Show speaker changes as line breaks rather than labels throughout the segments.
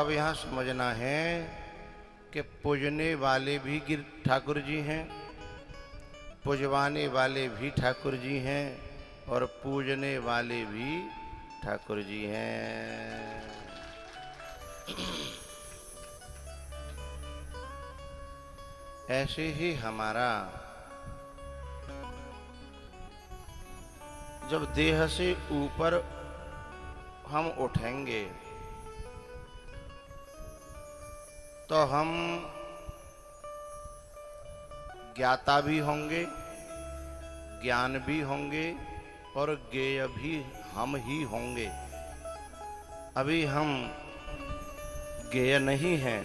अब यहाँ समझना है कि पूजने वाले भी गिर ठाकुर जी हैं, पूजवाने वाले भी ठाकुर जी हैं और पूजने वाले भी ठाकुर जी हैं। ऐसे ही हमारा जब देह से ऊपर हम उठेंगे तो हम ज्ञाता भी होंगे, ज्ञान भी होंगे और ज्ञेय भी हम ही होंगे। अभी हम ज्ञेय नहीं हैं,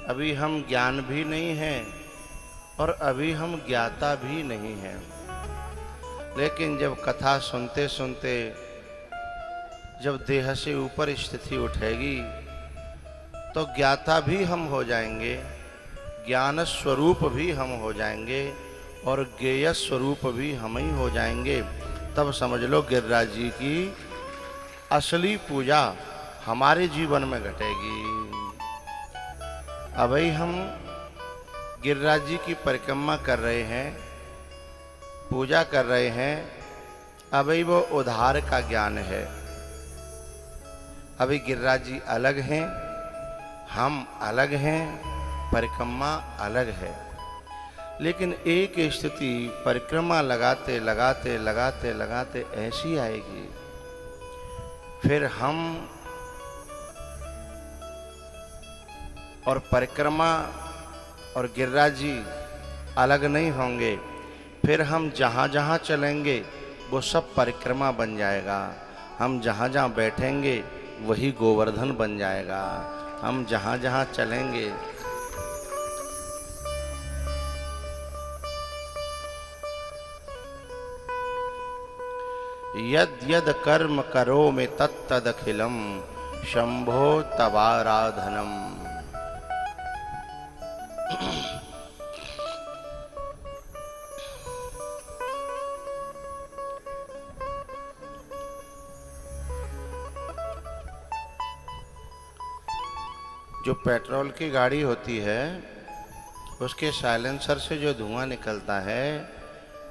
अभी हम ज्ञान भी नहीं हैं और अभी हम ज्ञाता भी नहीं हैं। लेकिन जब कथा सुनते सुनते जब देह से ऊपर स्थिति उठेगी तो ज्ञाता भी हम हो जाएंगे, ज्ञान स्वरूप भी हम हो जाएंगे और ज्ञेय स्वरूप भी हम ही हो जाएंगे। तब समझ लो गिरिराज जी की असली पूजा हमारे जीवन में घटेगी। अभी हम गिरिराज जी की परिक्रमा कर रहे हैं, पूजा कर रहे हैं, अभी वो उद्धार का ज्ञान है। अभी गिरिराज जी अलग हैं, हम अलग हैं, परिक्रमा अलग है। लेकिन एक स्थिति परिक्रमा लगाते लगाते लगाते लगाते ऐसी आएगी, फिर हम और परिक्रमा और गिरिराज जी अलग नहीं होंगे। फिर हम जहाँ जहाँ चलेंगे वो सब परिक्रमा बन जाएगा। हम जहाँ जहाँ बैठेंगे वही गोवर्धन बन जाएगा। हम जहाँ जहाँ चलेंगे यद यद कर्म करोमि तत्तदखिलम शंभो तवाराधनम। जो पेट्रोल की गाड़ी होती है उसके साइलेंसर से जो धुआं निकलता है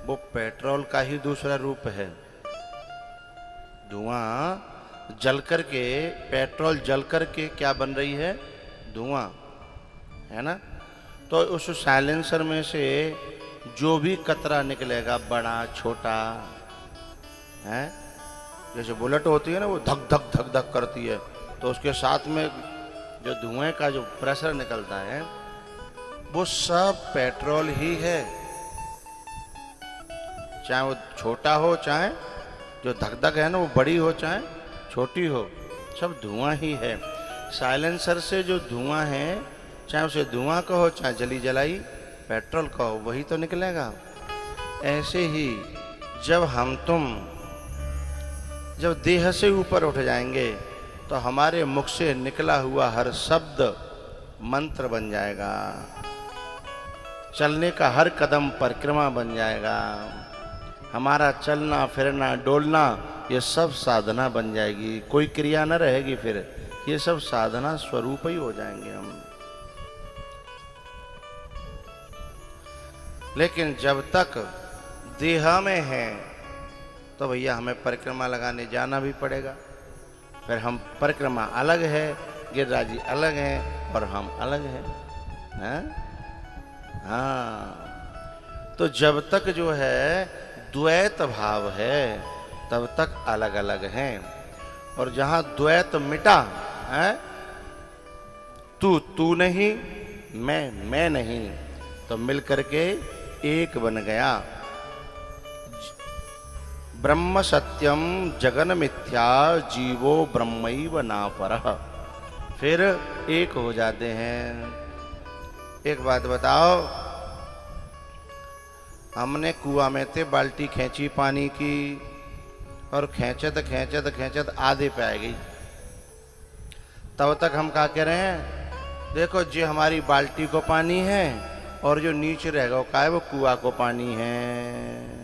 वो पेट्रोल का ही दूसरा रूप है। धुआं जल करके, पेट्रोल जल करके क्या बन रही है? धुआं, है ना। तो उस साइलेंसर में से जो भी कतरा निकलेगा, बड़ा छोटा, है, जैसे बुलेट होती है ना, वो धक धक धक धक करती है, तो उसके साथ में जो धुएं का जो प्रेशर निकलता है वो सब पेट्रोल ही है। चाहे वो छोटा हो, चाहे जो धक धक है ना वो बड़ी हो, चाहे छोटी हो, सब धुआं ही है। साइलेंसर से जो धुआं है, चाहे उसे धुआं कहो चाहे जली जलाई पेट्रोल कहो, वही तो निकलेगा। ऐसे ही जब हम तुम जब देह से ऊपर उठ जाएंगे तो हमारे मुख से निकला हुआ हर शब्द मंत्र बन जाएगा, चलने का हर कदम परिक्रमा बन जाएगा, हमारा चलना फिरना डोलना ये सब साधना बन जाएगी। कोई क्रिया न रहेगी, फिर ये सब साधना स्वरूप ही हो जाएंगे हम। लेकिन जब तक देह में है तो भैया हमें परिक्रमा लगाने जाना भी पड़ेगा। फिर हम परिक्रमा अलग है, गिरिराज जी अलग हैं और हम अलग हैं। हाँ, तो जब तक जो है द्वैत भाव है तब तक अलग अलग हैं। और जहां द्वैत मिटा है, तू नहीं मैं नहीं, तो मिलकर के एक बन गया। ब्रह्म सत्यम जगन मिथ्या जीवो ब्रह्मैव नापरः। फिर एक हो जाते हैं। एक बात बताओ, हमने कुआं में से बाल्टी खींची पानी की और खींचत खींचत खींचत आधे पे आ गई, तब तक हम क्या कह रहे हैं? देखो जी हमारी बाल्टी को पानी है और जो नीचे रहेगा वो क्या है? वो कुआं को पानी है।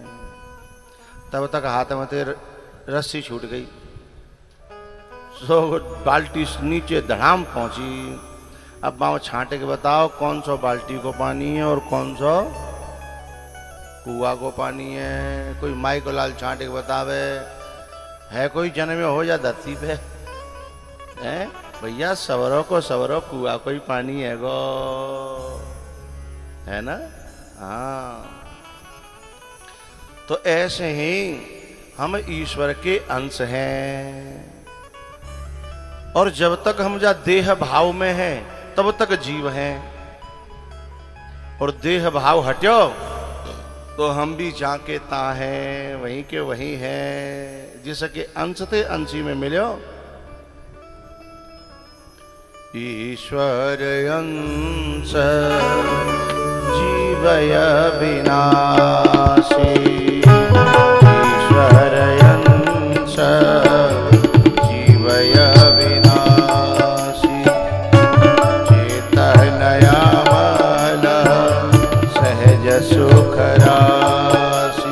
तब तक हाथ में से रस्सी छूट गई, सो बाल्टी नीचे धड़ाम पहुंची। अब माँ छांटे के बताओ कौन सा बाल्टी को पानी है और कौन सा कुआ को पानी है। कोई माई को लाल छांटे के बतावे है कोई जन्म में हो जा धरती पे है भैया, सवरों को सवरों कुआ को ही पानी है गो, है ना। हाँ, तो ऐसे ही हम ईश्वर के अंश हैं और जब तक हम जा देह भाव में हैं तब तक जीव हैं, और देह भाव हट्यो तो हम भी जाके ता हैं, वहीं के वहीं हैं, जिसके अंश थे अंशी में मिलो। ईश्वर अंश जीवय विनाशी, ईश्वर अंश जीवय विनाशी, चेतनया मल सहज सुख राशि।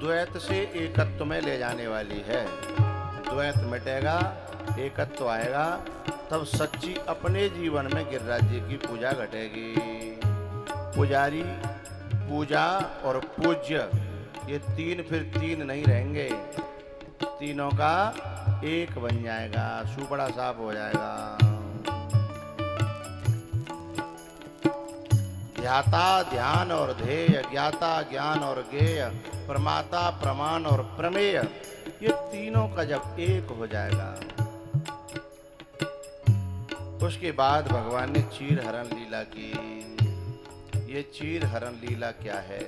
द्वैत से एकत्व में ले जाने वाली है। द्वैत मिटेगा, एकत्व आएगा, तब सच्ची अपने जीवन में गिरिराज जी की पूजा घटेगी। पुजारी, पूजा और पूज्य, ये तीन फिर तीन नहीं रहेंगे, तीनों का एक बन जाएगा, सुपड़ा साफ हो जाएगा। ध्याता ध्यान और ध्येय, ज्ञाता ज्ञान और ज्ञेय, प्रमाता प्रमाण और प्रमेय, ये तीनों का जब एक हो जाएगा, उसके बाद भगवान ने चीर हरण लीला की। ये चीर हरण लीला क्या है?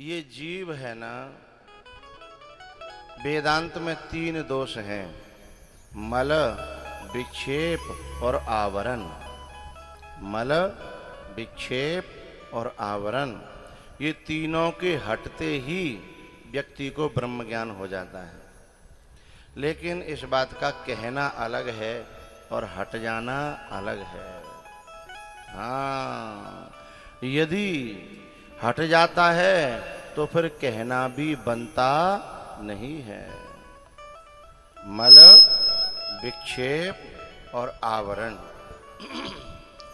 ये जीव है ना, वेदांत में तीन दोष हैं, मल, विक्षेप और आवरण। मल, विक्षेप और आवरण, ये तीनों के हटते ही व्यक्ति को ब्रह्म ज्ञान हो जाता है। लेकिन इस बात का कहना अलग है और हट जाना अलग है। हाँ, यदि हट जाता है तो फिर कहना भी बनता नहीं है। मल, विक्षेप और आवरण।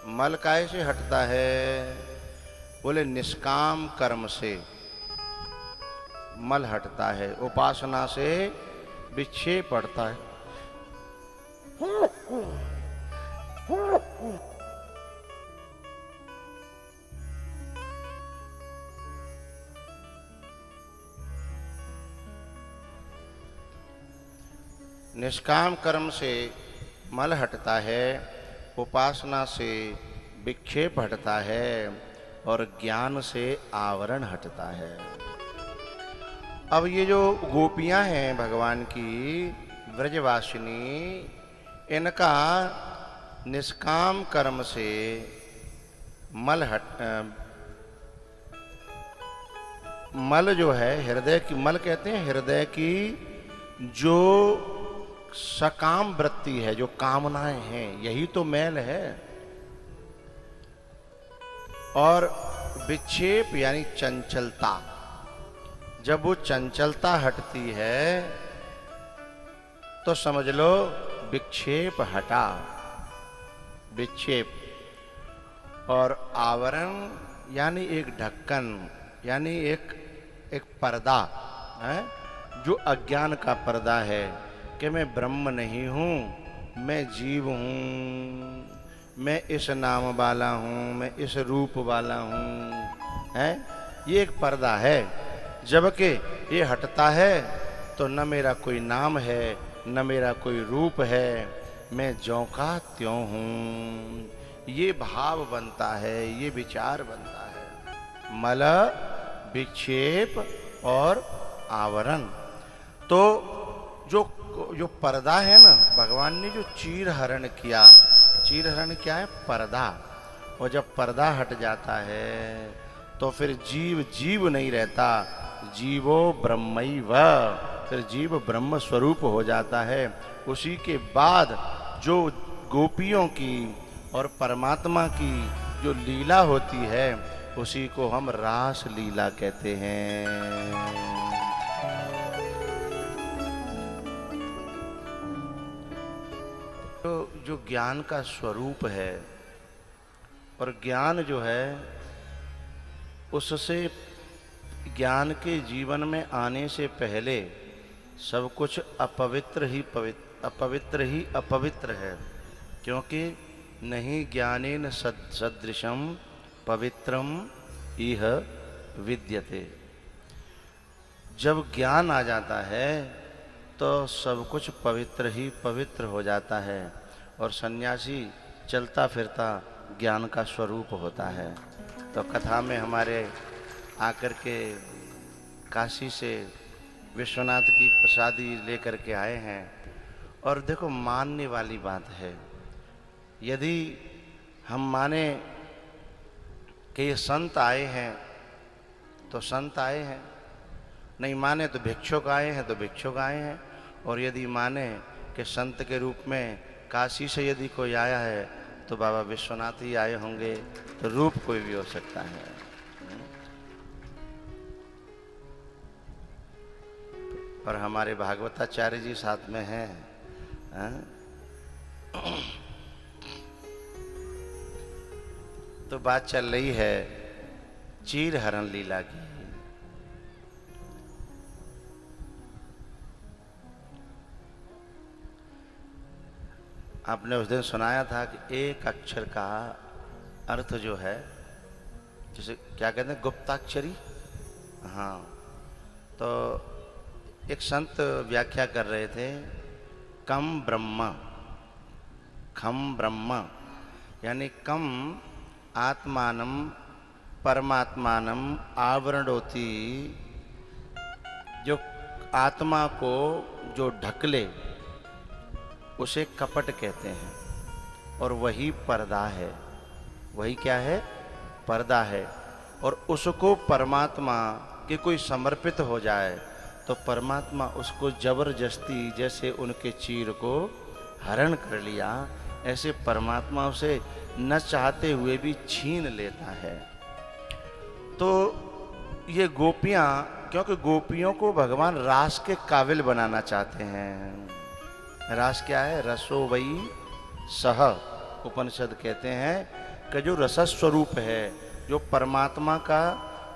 मल काहे से हटता है? बोले निष्काम कर्म से मल हटता है, उपासना से विक्षेप हटता है। निष्काम कर्म से मल हटता है, उपासना से विक्षेप हटता है और ज्ञान से आवरण हटता है। अब ये जो गोपियां हैं भगवान की व्रजवासिनी, इनका निष्काम कर्म से मल जो है, हृदय की मल कहते हैं, हृदय की जो सकाम वृत्ति है, जो कामनाएं हैं, यही तो मैल है। और विक्षेप यानी चंचलता, जब वो चंचलता हटती है तो समझ लो विक्षेप हटा। विक्षेप और आवरण यानी एक ढक्कन, यानी एक पर्दा है, जो अज्ञान का पर्दा है कि मैं ब्रह्म नहीं हूँ, मैं जीव हूँ, मैं इस नाम वाला हूँ, मैं इस रूप वाला हूँ, है, ये एक पर्दा है। जबकि ये हटता है तो न मेरा कोई नाम है, न मेरा कोई रूप है, मैं ज्यों का त्यों हूँ। ये भाव बनता है, ये विचार बनता है। मल, विक्षेप और आवरण। तो जो पर्दा है ना, भगवान ने जो चीर हरण किया, चीर हरण क्या है? पर्दा। और जब पर्दा हट जाता है तो फिर जीव जीव नहीं रहता, जीवो ब्रह्मैव, फिर जीव ब्रह्म स्वरूप हो जाता है। उसी के बाद जो गोपियों की और परमात्मा की जो लीला होती है, उसी को हम रास लीला कहते हैं। तो जो ज्ञान का स्वरूप है, और ज्ञान जो है, उससे ज्ञान के जीवन में आने से पहले सब कुछ अपवित्र ही अपवित्र है। क्योंकि नहीं ज्ञानेन सदृशम पवित्रम इह विद्यते। जब ज्ञान आ जाता है तो सब कुछ पवित्र ही पवित्र हो जाता है, और सन्यासी चलता फिरता ज्ञान का स्वरूप होता है। तो कथा में हमारे आकर के काशी से विश्वनाथ की प्रसादी लेकर के आए हैं। और देखो, मानने वाली बात है, यदि हम माने कि ये संत आए हैं तो संत आए हैं, नहीं माने तो भिक्षुक आए हैं तो भिक्षुक आए हैं, और यदि माने कि संत के रूप में काशी से यदि कोई आया है तो बाबा विश्वनाथ ही आए होंगे, तो रूप कोई भी हो सकता है। और हमारे भागवताचार्य जी साथ में हैं, तो बात चल रही है चीर हरण लीला की। आपने उस दिन सुनाया था कि एक अक्षर का अर्थ जो है, जैसे क्या कहते हैं, गुप्ताक्षरी। हाँ, तो एक संत व्याख्या कर रहे थे, कम ब्रह्म, खम ब्रह्म, यानी कम आत्मानम परमात्मानम आवरणोति, जो आत्मा को जो ढक ले उसे कपट कहते हैं, और वही पर्दा है। वही क्या है? पर्दा है। और उसको परमात्मा के कोई समर्पित हो जाए तो परमात्मा उसको जबरदस्ती, जैसे उनके चीर को हरण कर लिया, ऐसे परमात्मा उसे न चाहते हुए भी छीन लेता है। तो ये गोपियां, क्योंकि गोपियों को भगवान रास के काबिल बनाना चाहते हैं। रास क्या है? रसो वही सह, उपनिषद कहते हैं कि जो रस स्वरूप है, जो परमात्मा का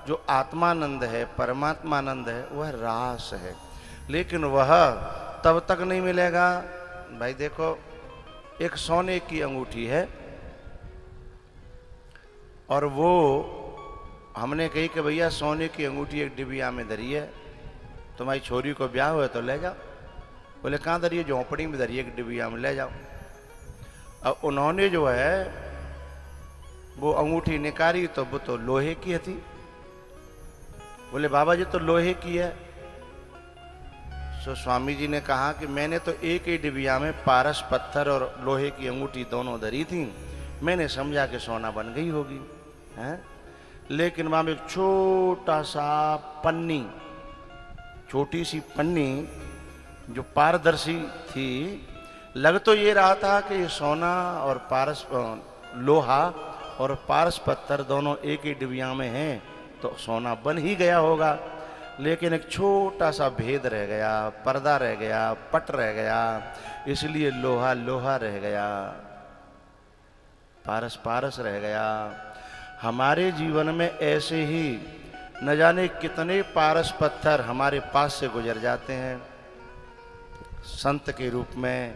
जो आत्मानंद है, परमात्मानंद है, वह रास है। लेकिन वह तब तक नहीं मिलेगा। भाई देखो, एक सोने की अंगूठी है, और वो हमने कही कि भैया सोने की अंगूठी एक डिबिया में धरी है, तुम्हारी छोरी को ब्याह हुआ तो ले जाओ। बोले कहाँ धरी है? झोंपड़ी में धरी है, एक डिबिया में ले जाओ। अब उन्होंने जो है वो अंगूठी निकाली तो वो तो लोहे की थी। बोले बाबा जी तो लोहे की है। सो स्वामी जी ने कहा कि मैंने तो एक ही डिबिया में पारस पत्थर और लोहे की अंगूठी दोनों धरी थी, मैंने समझा कि सोना बन गई होगी, हैं? लेकिन वहां में एक छोटा सा पन्नी, छोटी सी पन्नी जो पारदर्शी थी, लग तो ये रहा था कि ये सोना और पारस लोहा और पारस पत्थर दोनों एक ही डिबिया में हैं तो सोना बन ही गया होगा, लेकिन एक छोटा सा भेद रह गया, पर्दा रह गया, पट रह गया, इसलिए लोहा लोहा रह गया, पारस पारस रह गया। हमारे जीवन में ऐसे ही न जाने कितने पारस पत्थर हमारे पास से गुजर जाते हैं, संत के रूप में,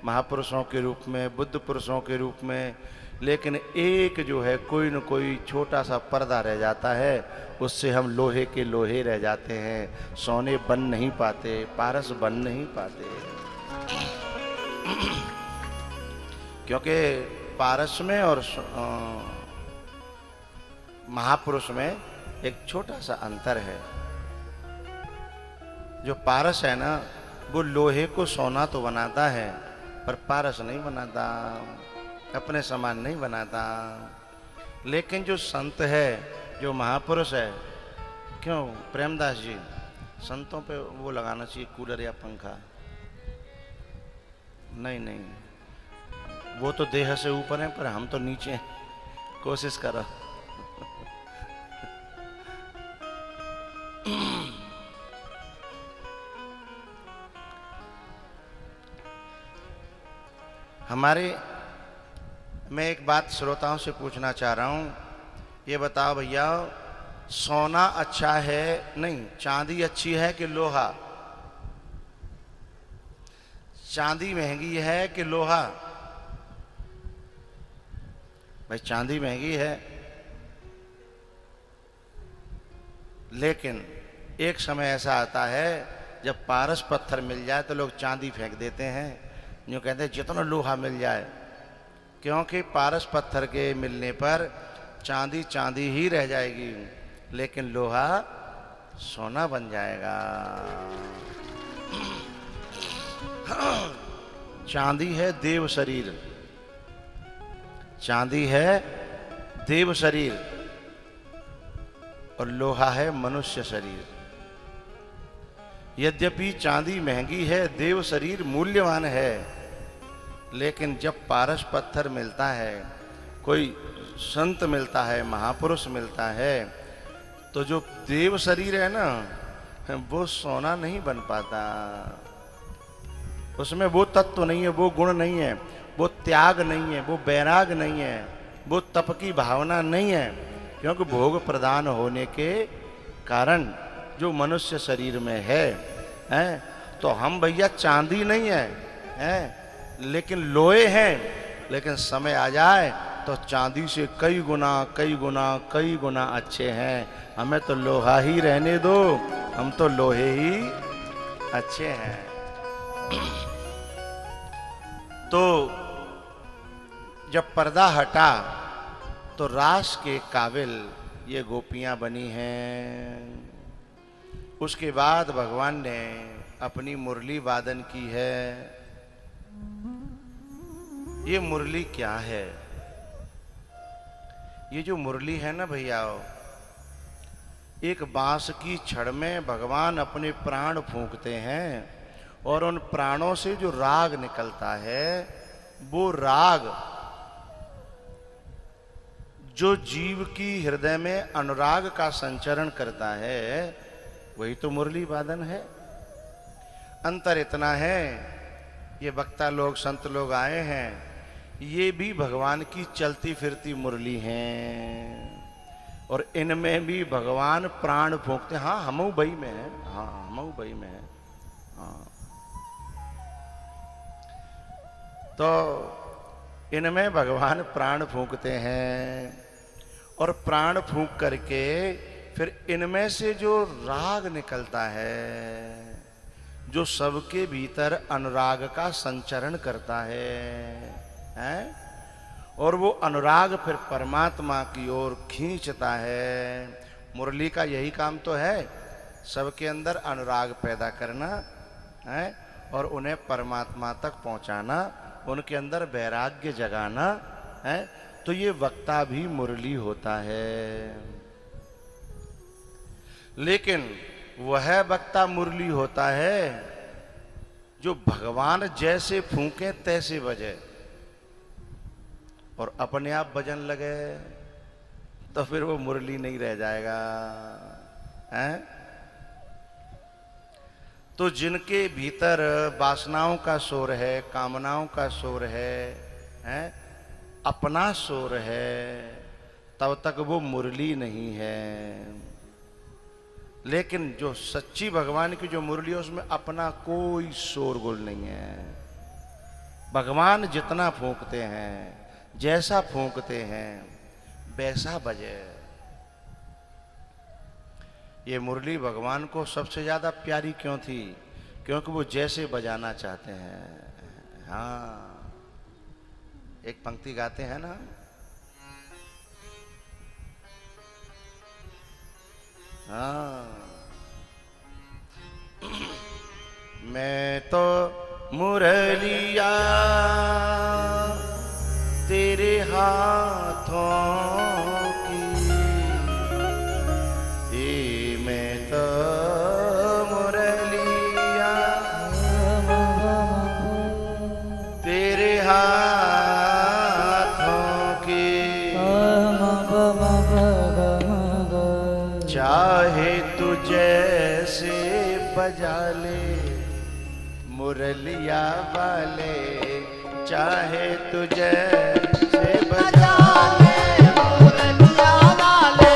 महापुरुषों के रूप में, बुद्ध पुरुषों के रूप में, लेकिन एक जो है कोई न कोई छोटा सा पर्दा रह जाता है, उससे हम लोहे के लोहे रह जाते हैं, सोने बन नहीं पाते, पारस बन नहीं पाते। क्योंकि पारस में और महापुरुष में एक छोटा सा अंतर है। जो पारस है ना, वो लोहे को सोना तो बनाता है पर पारस नहीं बनाता, अपने समान नहीं बनाता। लेकिन जो संत है, जो महापुरुष है, क्यों प्रेमदास जी, संतों पे वो लगाना चाहिए कूलर या पंखा? नहीं नहीं, वो तो देह से ऊपर है पर हम तो नीचे हैं, कोशिश करो। हमारे, मैं एक बात श्रोताओं से पूछना चाह रहा हूं, ये बताओ भैया, सोना अच्छा है, नहीं चांदी अच्छी है कि लोहा? चांदी महंगी है कि लोहा? भाई चांदी महंगी है, लेकिन एक समय ऐसा आता है जब पारस पत्थर मिल जाए तो लोग चांदी फेंक देते हैं, यूँ कहते हैं जितना लोहा मिल जाए, क्योंकि पारस पत्थर के मिलने पर चांदी चांदी ही रह जाएगी, लेकिन लोहा सोना बन जाएगा। चांदी है देव शरीर, चांदी है देव शरीर, और लोहा है मनुष्य शरीर। यद्यपि चांदी महंगी है, देव शरीर मूल्यवान है, लेकिन जब पारस पत्थर मिलता है, कोई संत मिलता है, महापुरुष मिलता है, तो जो देव शरीर है ना, वो सोना नहीं बन पाता। उसमें वो तत्व नहीं है, वो गुण नहीं है, वो त्याग नहीं है, वो वैराग नहीं है, वो तप की भावना नहीं है, क्योंकि भोग प्रदान होने के कारण जो मनुष्य शरीर में है, तो हम भैया चांदी नहीं है, लेकिन लोहे हैं, लेकिन समय आ जाए तो चांदी से कई गुना कई गुना कई गुना अच्छे हैं। हमें तो लोहा ही रहने दो, हम तो लोहे ही अच्छे हैं। तो जब पर्दा हटा तो रास के काबिल ये गोपियां बनी हैं। उसके बाद भगवान ने अपनी मुरली वादन की है। ये मुरली क्या है? ये जो मुरली है ना भैया, एक बांस की छड़ में भगवान अपने प्राण फूंकते हैं, और उन प्राणों से जो राग निकलता है, वो राग जो जीव की हृदय में अनुराग का संचरण करता है, वही तो मुरली वादन है। अंतर इतना है, ये वक्ता लोग, संत लोग आए हैं, ये भी भगवान की चलती फिरती मुरली हैं, और इनमें भी भगवान प्राण फूंकते। हाँ हमऊ बई में है, हाँ हमऊ बई में है, हाँ। तो इनमें भगवान प्राण फूंकते हैं, और प्राण फूंक करके फिर इनमें से जो राग निकलता है, जो सबके भीतर अनुराग का संचरण करता है, और वो अनुराग फिर परमात्मा की ओर खींचता है। मुरली का यही काम तो है, सबके अंदर अनुराग पैदा करना है और उन्हें परमात्मा तक पहुंचाना, उनके अंदर वैराग्य जगाना है। तो ये वक्ता भी मुरली होता है, लेकिन वह वक्ता मुरली होता है जो भगवान जैसे फूंके तैसे बजे और अपने आप बजन लगे तो फिर वो मुरली नहीं रह जाएगा, हैं? तो जिनके भीतर वासनाओं का शोर है, कामनाओं का शोर है, हैं? अपना शोर है, तब तक वो मुरली नहीं है। लेकिन जो सच्ची भगवान की जो मुरली है उसमें अपना कोई शोरगुल नहीं है। भगवान जितना फूंकते हैं, जैसा फूंकते हैं वैसा बजे। ये मुरली भगवान को सबसे ज्यादा प्यारी क्यों थी? क्योंकि वो जैसे बजाना चाहते हैं। हाँ, एक पंक्ति गाते हैं ना, हाँ, मैं तो मुरलिया तेरे हाथों की, ये मैं तो मुरलिया तेरे हाथों की, चाहे तू जैसे बजा ले मुरलिया वाले, चाहे तू जैसे बजा ले मुरलिया वाले।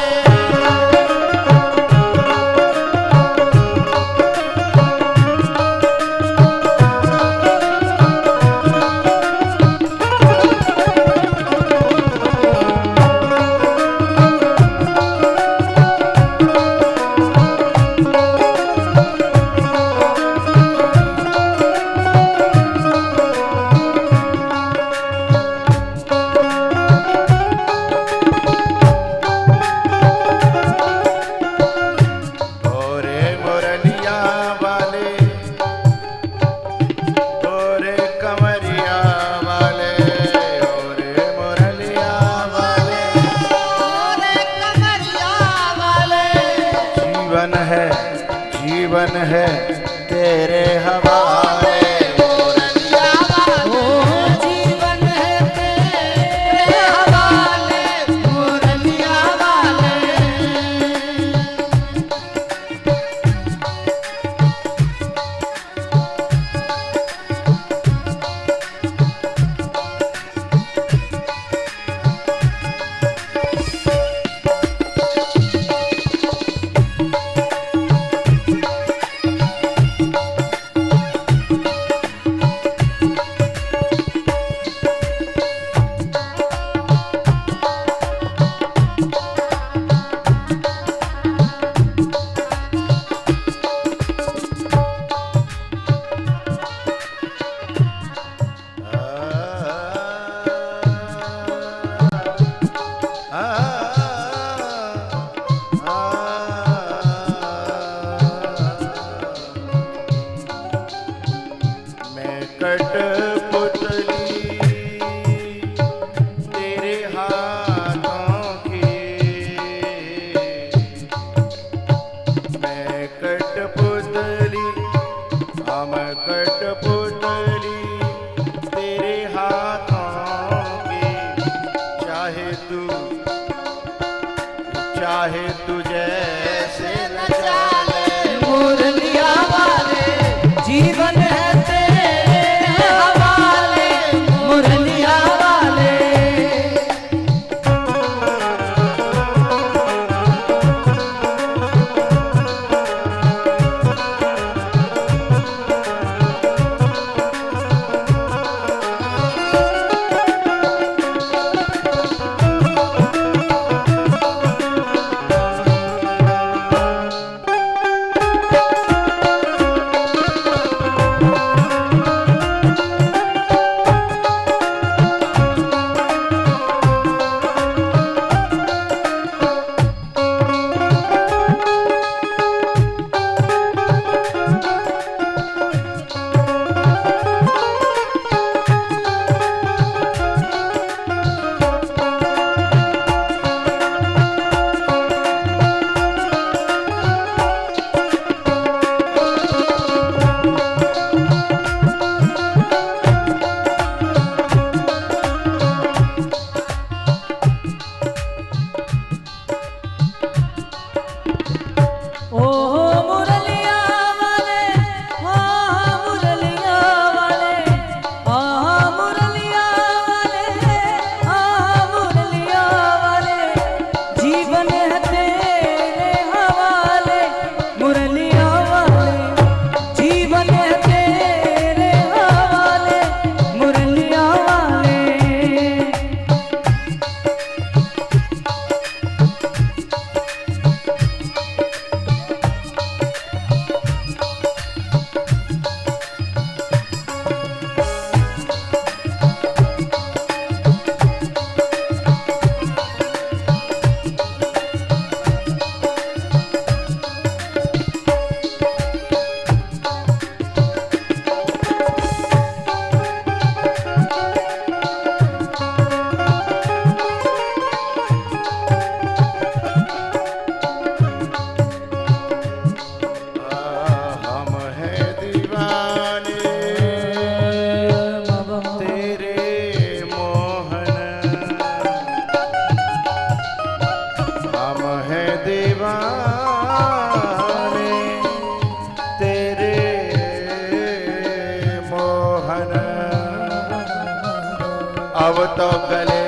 अब तो गले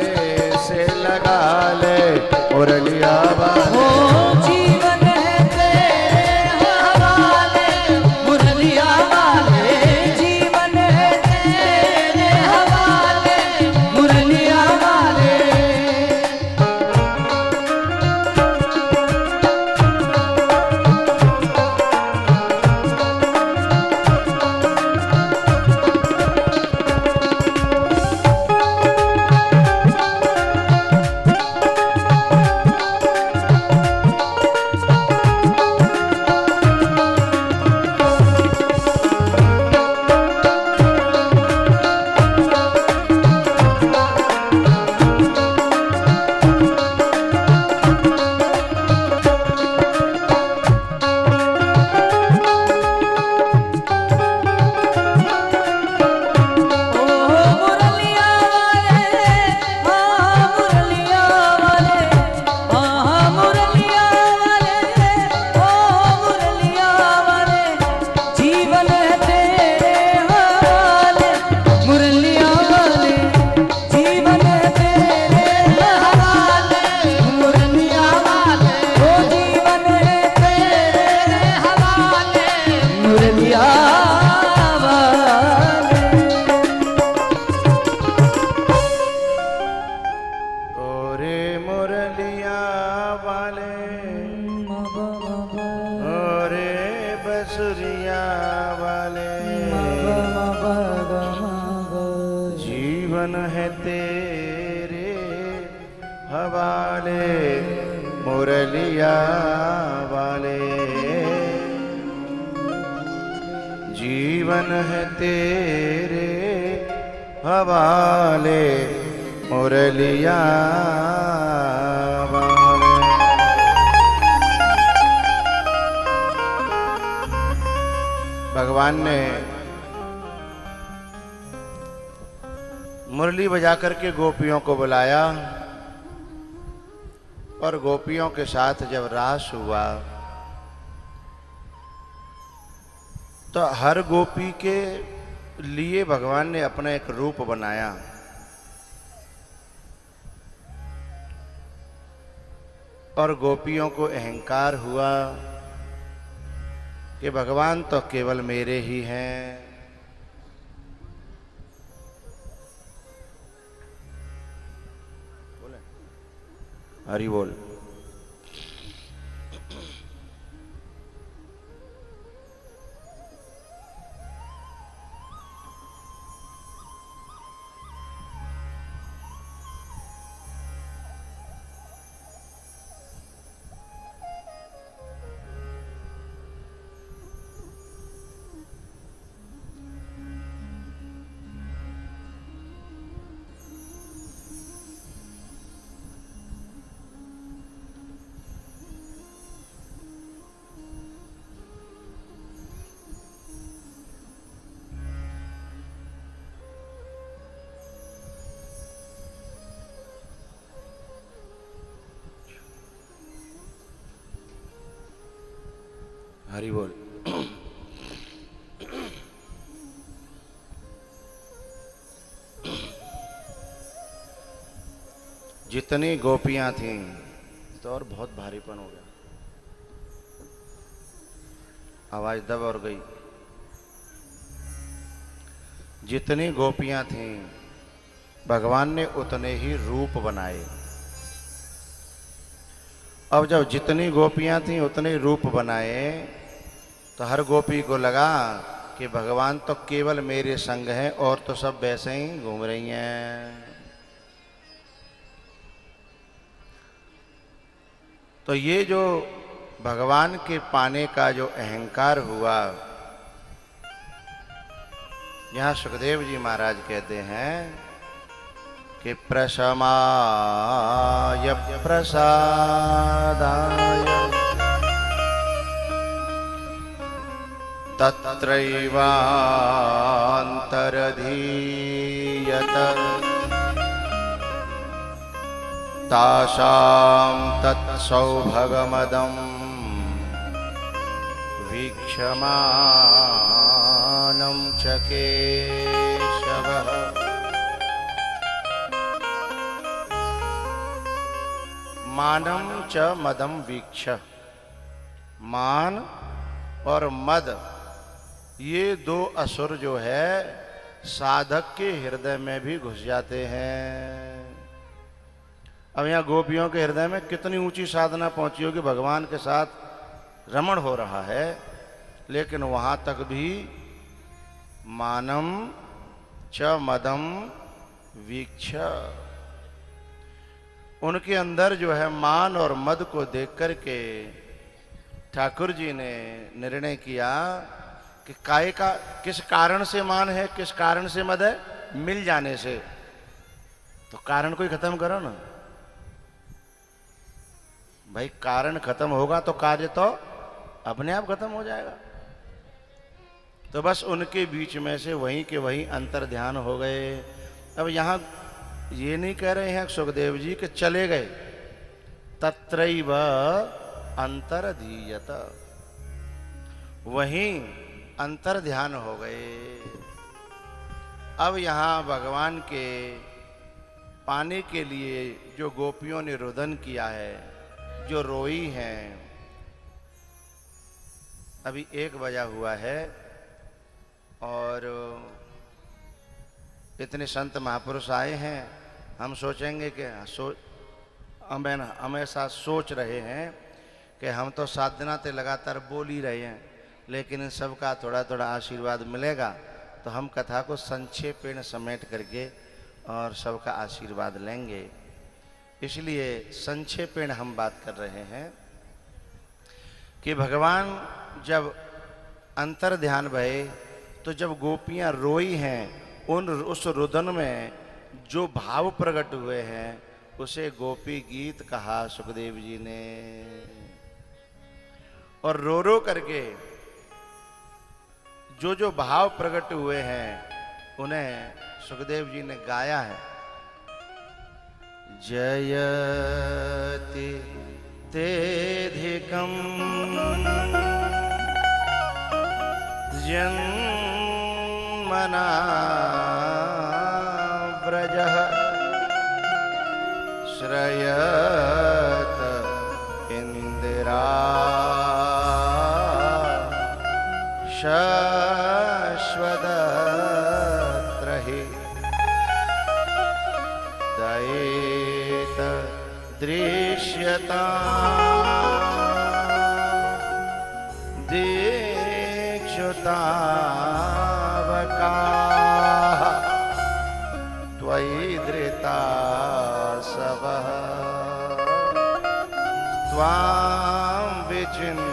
से लगा ले मुरलिया वाले।
जीवन है तेरे हवाले मुरलिया वाले, जीवन है तेरे हवाले मुरलिया वाले।
जीवन है तेरे हवाले मुरलिया वाले। जीवन है तेरे हवाले मुरलिया वाले। भगवान ने मुरली बजा करके गोपियों को बुलाया और गोपियों के साथ जब रास हुआ तो हर गोपी के लिए भगवान ने अपना एक रूप बनाया। और गोपियों को अहंकार हुआ कि भगवान तो केवल मेरे ही हैं। हरि बोल। हरि बोल। जितनी गोपियां थीं तो और बहुत भारीपन हो गया, आवाज दब और गई। जितनी गोपियां थीं भगवान ने उतने ही रूप बनाए। अब जब जितनी गोपियां थीं उतने रूप बनाए तो हर गोपी को लगा कि भगवान तो केवल मेरे संग हैं और तो सब वैसे ही घूम रही हैं। तो ये जो भगवान के पाने का जो अहंकार हुआ, यहाँ सुखदेव जी महाराज कहते हैं कि प्रशमाय प्रसादाय तत्रैवान्तरधीयत तासां तत्सौभगमदं वीक्षमानं च केशवः मानम च मदम वीक्ष। मान और मद, ये दो असुर जो है साधक के हृदय में भी घुस जाते हैं। अब यहाँ गोपियों के हृदय में कितनी ऊंची साधना पहुंची होगी, भगवान के साथ रमण हो रहा है, लेकिन वहां तक भी मानम च मदम वीक्ष, उनके अंदर जो है मान और मद को देख करके ठाकुर जी ने निर्णय किया कि काय का किस कारण से मान है, किस कारण से मद है, मिल जाने से। तो कारण को ही खत्म करो ना भाई, कारण खत्म होगा तो कार्य तो अपने आप खत्म हो जाएगा। तो बस उनके बीच में से वहीं के वहीं अंतर ध्यान हो गए। अब यहां ये नहीं कह रहे हैं सुखदेव जी कि चले गए, तत्रैव अंतरधीयत, वहीं अंतर ध्यान हो गए। अब यहां भगवान के पाने के लिए जो गोपियों ने रुदन किया है, जो रोई हैं, अभी 1 बजा हुआ है और इतने संत महापुरुष आए हैं, हम सोचेंगे कि हमेशा सोच रहे हैं कि हम तो 7 दिन से लगातार बोल ही रहे हैं, लेकिन इन सब का थोड़ा थोड़ा आशीर्वाद मिलेगा, तो हम कथा को संक्षेपेण समेट करके और सबका आशीर्वाद लेंगे। इसलिए संक्षेपेण हम बात कर रहे हैं कि भगवान जब अंतर ध्यान भये, तो जब गोपियां रोई हैं, उस रुदन में जो भाव प्रकट हुए हैं उसे गोपी गीत कहा सुखदेव जी ने। और रो रो करके जो जो भाव प्रकट हुए हैं उन्हें सुखदेव जी ने गाया है। जयति तेधिकं जन्मना व्रजः श्रयत इंदिरा शश्वदत्रहि दयेत दृश्यता दीक्षुतावकाः त्वयि धृता सवः त्वां विचिन्वते।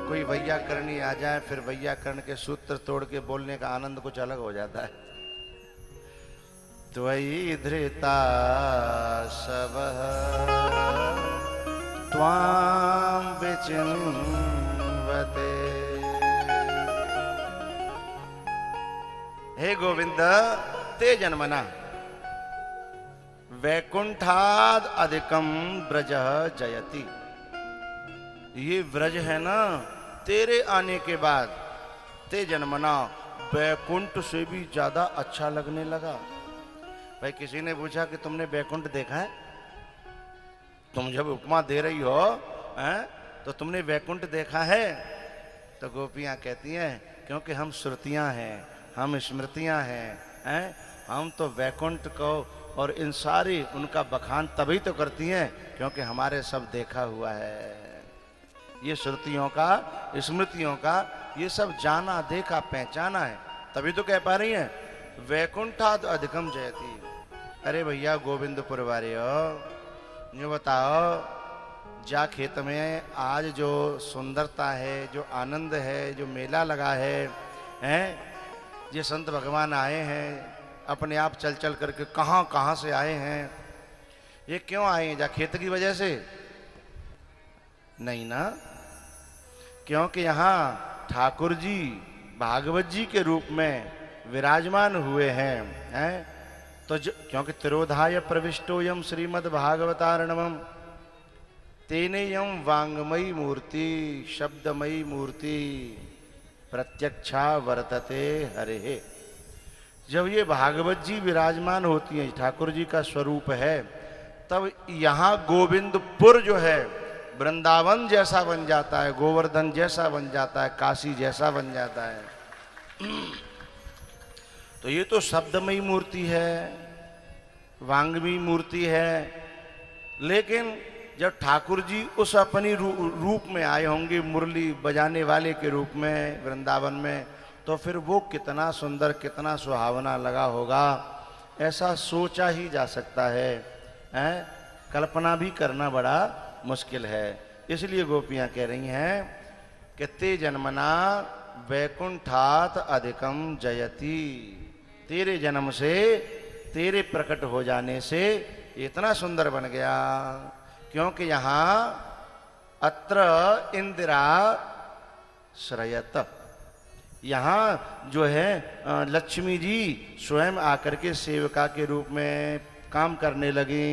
कोई वैयाकरणी आ जाए, फिर वैयाकरण के सूत्र तोड़ के बोलने का आनंद कुछ अलग हो जाता है। त्वयि धृता सवः त्वां विचिन्वते। हे गोविंद, ते जन्मना वैकुंठाद अधिकम ब्रज जयति। ये व्रज है ना, तेरे आने के बाद ते जन्मना वैकुंठ से भी ज्यादा अच्छा लगने लगा। भाई किसी ने पूछा कि तुमने वैकुंठ देखा है? तुम जब उपमा दे रही हो तो तुमने वैकुंठ देखा है? तो गोपियां कहती हैं क्योंकि हम श्रुतियां हैं, हम स्मृतियां हैं, हम तो वैकुंठ को और इन सारी उनका बखान तभी तो करती हैं क्योंकि हमारे सब देखा हुआ है। ये श्रुतियों का, स्मृतियों का, ये सब जाना देखा पहचाना है, तभी तो कह पा रही हैं वैकुंठाद अधिकम जयति। अरे भैया गोविंदपुर वाले हो, ये बताओ, जा खेत में आज जो सुंदरता है, जो आनंद है, जो मेला लगा है, ये संत भगवान आए हैं, अपने आप चल चल करके कहाँ कहाँ से आए हैं। ये क्यों आए हैं? जा खेत की वजह से नहीं ना, क्योंकि यहाँ ठाकुर जी भागवत जी के रूप में विराजमान हुए हैं, तो क्योंकि तिरोधाय प्रविष्टोयम श्रीमद् भागवतारणवम तेनेयम वांगमयी मूर्ति शब्दमयी मूर्ति प्रत्यक्षा वर्तते हरे। जब ये भागवत जी विराजमान होती हैं, ठाकुर जी का स्वरूप है, तब यहाँ गोविंदपुर जो है वृंदावन जैसा बन जाता है, गोवर्धन जैसा बन जाता है, काशी जैसा बन जाता है। तो ये तो शब्दमयी मूर्ति है, वांग्मयी मूर्ति है। लेकिन जब ठाकुर जी उस अपनी रूप में आए होंगे, मुरली बजाने वाले के रूप में वृंदावन में, तो फिर वो कितना सुंदर, कितना सुहावना लगा होगा, ऐसा सोचा ही जा सकता है, हैं? कल्पना भी करना बड़ा मुश्किल है। इसलिए गोपियां कह रही हैं कि ते जन्मना वैकुंठात अधिकम जयति, तेरे जन्म से, तेरे प्रकट हो जाने से इतना सुंदर बन गया। क्योंकि यहाँ अत्र इंदिरा श्रयत, यहाँ जो है लक्ष्मी जी स्वयं आकर के सेविका के रूप में काम करने लगी।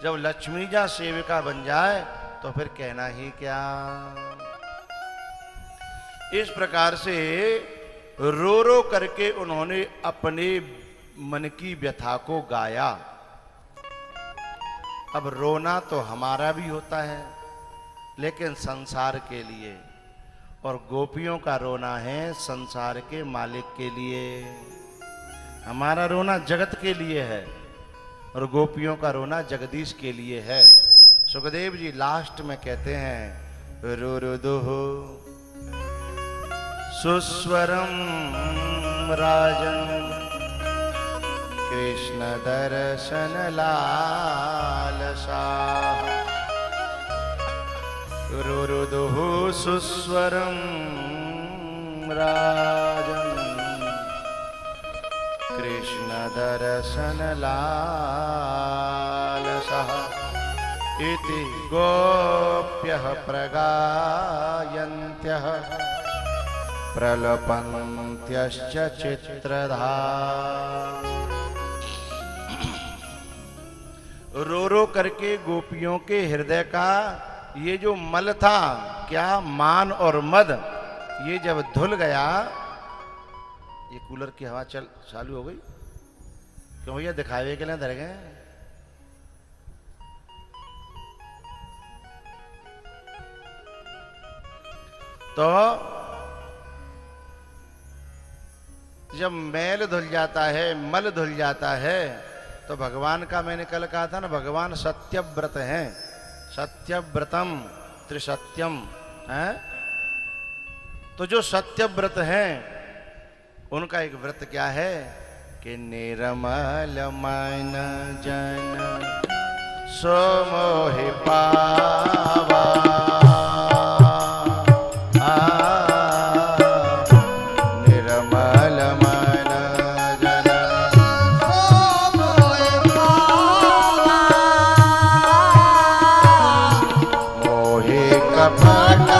जब लक्ष्मी जा सेविका बन जाए तो फिर कहना ही क्या। इस प्रकार से रो रो करके उन्होंने अपने मन की व्यथा को गाया। अब रोना तो हमारा भी होता है, लेकिन संसार के लिए, और गोपियों का रोना है संसार के मालिक के लिए। हमारा रोना जगत के लिए है और गोपियों का रोना जगदीश के लिए है। सुखदेव जी लास्ट में कहते हैं, रुरुदुः सुस्वरम राजन कृष्ण दर्शन लालसा। रुरुदुः सुस्वरम राजन कृष्ण दर्शन लालसा। इति गोप्यः प्रगायन्त्यः प्रलपन्त्यश्च चित्रधा। रो रो करके गोपियों के हृदय का ये जो मल था, क्या मान और मद, ये जब धुल गया। ये कूलर की हवा चालू हो गई क्यों भैया? दिखावे के लिए धर गए। तो जब मैल धुल जाता है, मल धुल जाता है, तो भगवान का, मैंने कल कहा था ना, भगवान सत्यव्रत हैं। सत्यव्रतम त्रिसत्यम है। तो जो सत्यव्रत हैं उनका एक व्रत क्या है कि निर्मल मन जन सो मोहि पावा। निर्मल मन जन सो मोहि पावा। मोहि कपट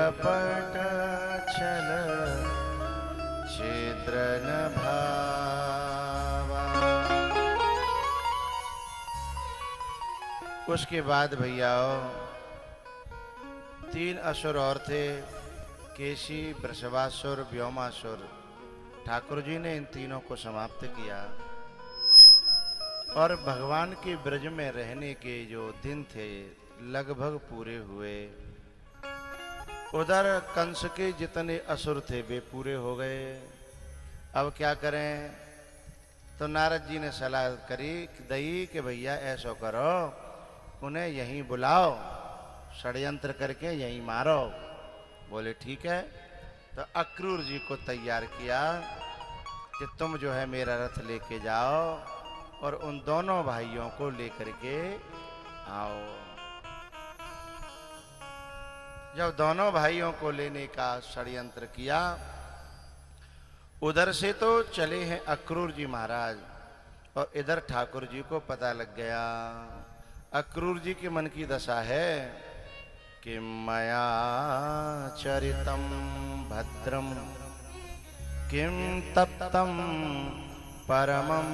कपट छल छिद्र न भावा। उसके बाद भैया 3 असुर और थे, केशी, वृषभासुर, व्योमासुर। ठाकुर जी ने इन तीनों को समाप्त किया और भगवान के ब्रज में रहने के जो दिन थे लगभग पूरे हुए। उधर कंस के जितने असुर थे वे पूरे हो गए। अब क्या करें? तो नारद जी ने सलाह करी दई कि भैया ऐसा करो, उन्हें यहीं बुलाओ, षड्यंत्र करके यहीं मारो। बोले ठीक है। तो अक्रूर जी को तैयार किया कि तुम जो है मेरा रथ लेके जाओ और उन दोनों भाइयों को लेकर के आओ। जब दोनों भाइयों को लेने का षड्यंत्र किया, उधर से तो चले हैं अक्रूर जी महाराज और इधर ठाकुर जी को पता लग गया। अक्रूर जी के मन की दशा है कि मया चरितम भद्रम किम तप्तम परमम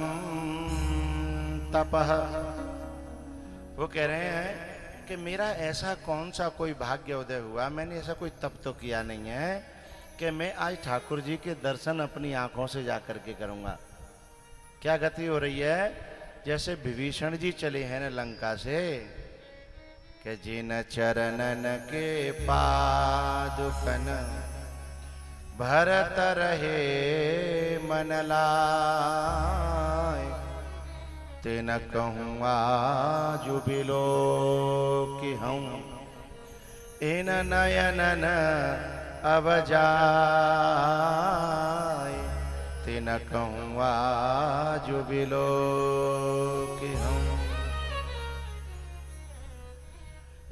तपः। वो कह रहे हैं कि मेरा ऐसा कौन सा कोई भाग्य उदय हुआ, मैंने ऐसा कोई तप तो किया नहीं है कि मैं आज ठाकुर जी के दर्शन अपनी आंखों से जाकर के करूंगा। क्या गति हो रही है? जैसे विभीषण जी चले हैं न लंका से, कि जिन चरणन के पादुकन भरत रहे मन लाय, तिन कहूँ आजु बिलो कि हम इन नयनन अब जाय, तिन कहूँ आजु बिलो कि हम।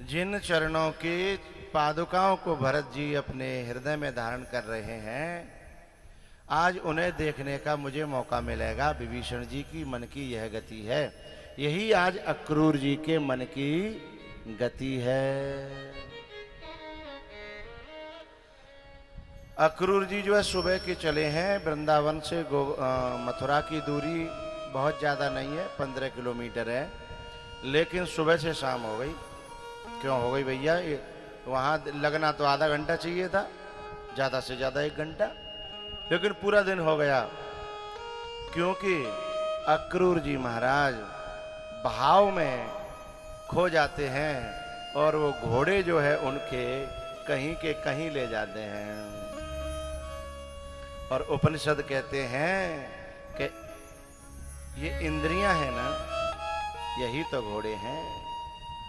जिन चरणों की पादुकाओं को भरत जी अपने हृदय में धारण कर रहे हैं, आज उन्हें देखने का मुझे मौका मिलेगा। विभीषण जी की मन की यह गति है, यही आज अक्रूर जी के मन की गति है। अक्रूर जी जो है सुबह के चले हैं। वृंदावन से मथुरा की दूरी बहुत ज़्यादा नहीं है, 15 किलोमीटर है, लेकिन सुबह से शाम हो गई। क्यों हो गई भैया? वहाँ लगना तो आधा घंटा चाहिए था, ज़्यादा से ज़्यादा 1 घंटा, लेकिन पूरा दिन हो गया। क्योंकि अक्रूर जी महाराज भाव में खो जाते हैं और वो घोड़े जो है उनके कहीं के कहीं ले जाते हैं। और उपनिषद कहते हैं कि ये इंद्रियां हैं ना, यही तो घोड़े हैं।